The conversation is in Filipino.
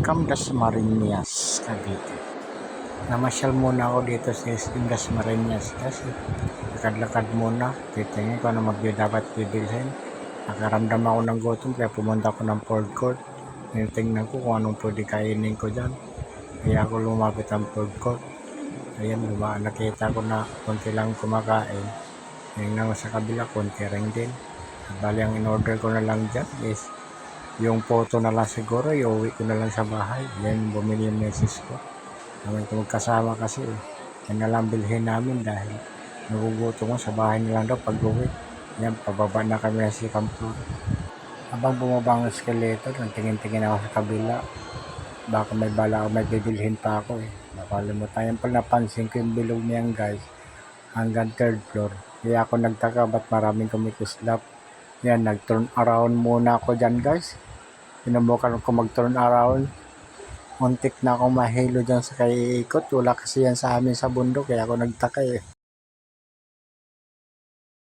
Welcome Dasmariñas, Cavite. Namasyal muna ako dito sa SM Dasmariñas kasi lakad-lakad muna. Titingin ko ano dapat bibilhin. Nakaramdam ako ng gutom kaya pumunta ako ng food court. Tingnan ko kung anong pwede kainin ko dyan. Kaya ako lumapit ang food court. Ayan, nakita ko na konti lang kumakain. Tingnan ko sa kabila, konti rin din. Bali, ang in-order ko na lang dyan is yung photo na lang siguro, iuwi ko na lang sa bahay. Then bumili yung message ko. Naman ito magkasama kasi yan na lang bilhin namin dahil nagugutom ko sa bahay na lang daw pag uwi. Yan, pababa na kami ng second floor. Habang bumaba ang escalator, tingin-tingin ako sa kabila. Baka may bala ako, may bibilhin pa ako eh. Nakalimutan yan pala, napansin ko yung bilog niyan guys. Hanggang third floor. Kaya ako nagtaka ba't maraming kumikislap. Yan, nag-turn around muna ako dyan guys. Pinubukan ko mag-turn around. Muntik na akong mahilo dyan sa kaiikot. Wala kasi yan sa amin sa bundok. Kaya ako nagtaka eh.